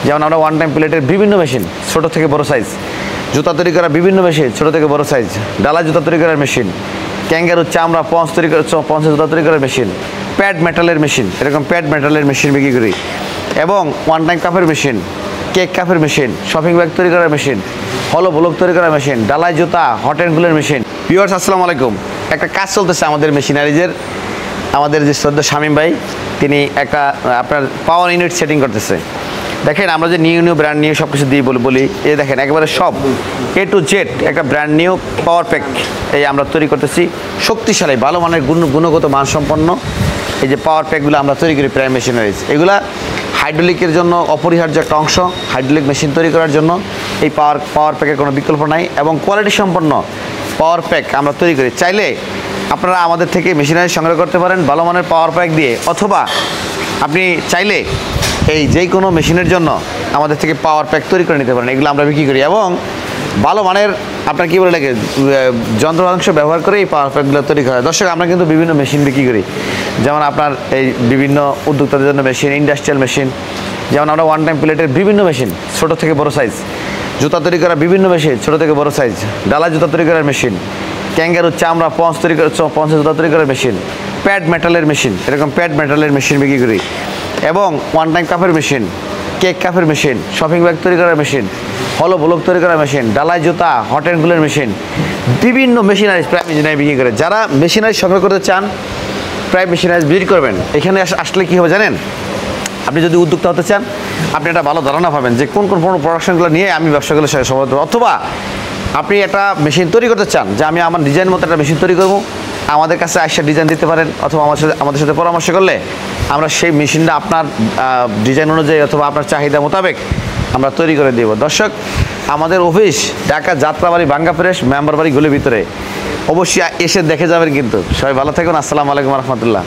যেমন আমরা one time প্লেটের বিভিন্ন মেশিন, ছোট থেকে বড় সাইজ, জুতা তৈরি করার বিভিন্ন মেশিন, ছোট থেকে বড় সাইজ, ডালা জুতা তৈরি করার মেশিন, ক্যাঙ্গারু চামড়া পঞ্চ তৈরি করার জুতা তৈরি করার মেশিন, প্যাড মেটালের মেশিন, এরকম প্যাড মেটালের মেশিন বিক্রি করি, এবং ওয়ান টাইম কাপের মেশিন, কেক কাপের মেশিন, শপিং ব্যাগ তৈরি করার মেশিন, হলো ব্লক তৈরি করার মেশিন, ডালাই জুতা, হট অ্যান্ড কুলের মেশিন। ভিউয়ার্স আসসালামু আলাইকুম। একটা কাজ চলতেছে আমাদের মেশিনারিজের, আমাদের যে শ্রদ্ধা শামীম ভাই, তিনি একটা আপনার পাওয়ার ইউনিট সেটিং করতেছে। দেখেন আমরা যে নিউ ব্র্যান্ড নিউ সব কিছু দিয়ে বলি, এই দেখেন একেবারে সব A to Z একটা ব্র্যান্ড নিউ পাওয়ার প্যাক এই আমরা তৈরি করতেছি। শক্তিশালী ভালো মানের গুণগত মানসম্পন্ন এই যে পাওয়ার প্যাকগুলো আমরা তৈরি করি প্রাইম মেশিনারিজ। এগুলা হাইড্রোলিকের জন্য অপরিহার্য একটা অংশ। হাইড্রোলিক মেশিন তৈরি করার জন্য এই পাওয়ার প্যাকের কোনো বিকল্প নাই, এবং কোয়ালিটি সম্পন্ন পাওয়ার প্যাক আমরা তৈরি করি। চাইলে আপনারা আমাদের থেকে মেশিনারি সংগ্রহ করতে পারেন ভালো মানের পাওয়ার প্যাক দিয়ে, অথবা আপনি চাইলে এই যে কোনো মেশিনের জন্য আমাদের থেকে পাওয়ার প্যাক তৈরি করে নিতে পারেন। এগুলো আমরা বিক্রি করি, এবং ভালো মানের আপনার কী বলে লাগে যন্ত্রাংশ ব্যবহার করে এই পাওয়ার প্যাকগুলো তৈরি করা হয়। দর্শক, আমরা কিন্তু বিভিন্ন মেশিন বিক্রি করি, যেমন আপনার এই বিভিন্ন উদ্যোক্তাদের জন্য মেশিন, ইন্ডাস্ট্রিয়াল মেশিন, যেমন আমরা ওয়ান টাইম প্লেটের বিভিন্ন মেশিন, ছোট থেকে বড় সাইজ, জুতা তৈরি করার বিভিন্ন মেশিন, ছোট থেকে বড় সাইজ, ডালা জুতা তৈরি করার মেশিন, ক্যাঙ্গারু চামড়া পঞ্চের জুতা তৈরি করার মেশিন, প্যাড মেটালের মেশিন, এরকম প্যাড মেটালের মেশিন বিক্রি করি, এবং ওয়ান টাইম কাপের মেশিন, কেক কাপের মেশিন, শপিং ব্যাগ তৈরি করার মেশিন, হলো ব্লক তৈরি করার মেশিন, ডালাই জুতা, হট অ্যান্ড কুলের মেশিন, বিভিন্ন মেশিনারিজ প্রাইম মেশিনারি বিক্রি করে। যারা মেশিনারি সংগ্রহ করতে চান প্রাইম মেশিনারিজ ভিজিট করবেন। এখানে আসলে কী হবে জানেন, আপনি যদি উদ্যোক্তা হতে চান আপনি একটা ভালো ধারণা পাবেন যে কোন প্রোডাকশনগুলো নিয়ে আমি ব্যবসাগুলো সমাধান করব, অথবা আপনি একটা মেশিন তৈরি করতে চান যে আমি আমার ডিজাইন মতো একটা মেশিন তৈরি করবো, আমাদের কাছে আসা ডিজাইন দিতে পারেন, অথবা আমাদের সাথে পরামর্শ করলে আমরা সেই মেশিনটা আপনার ডিজাইন অনুযায়ী অথবা আপনার চাহিদা মোতাবেক আমরা তৈরি করে দেব। দর্শক, আমাদের অফিস ঢাকা যাত্রাবাড়ি বাঙ্গা প্রেস মেম্বার বাড়ি গুলির ভিতরে, অবশ্যই এসে দেখে যাবেন। কিন্তু সবাই ভালো থাকুন। আসসালামু আলাইকুম রহমতুল্লাহ।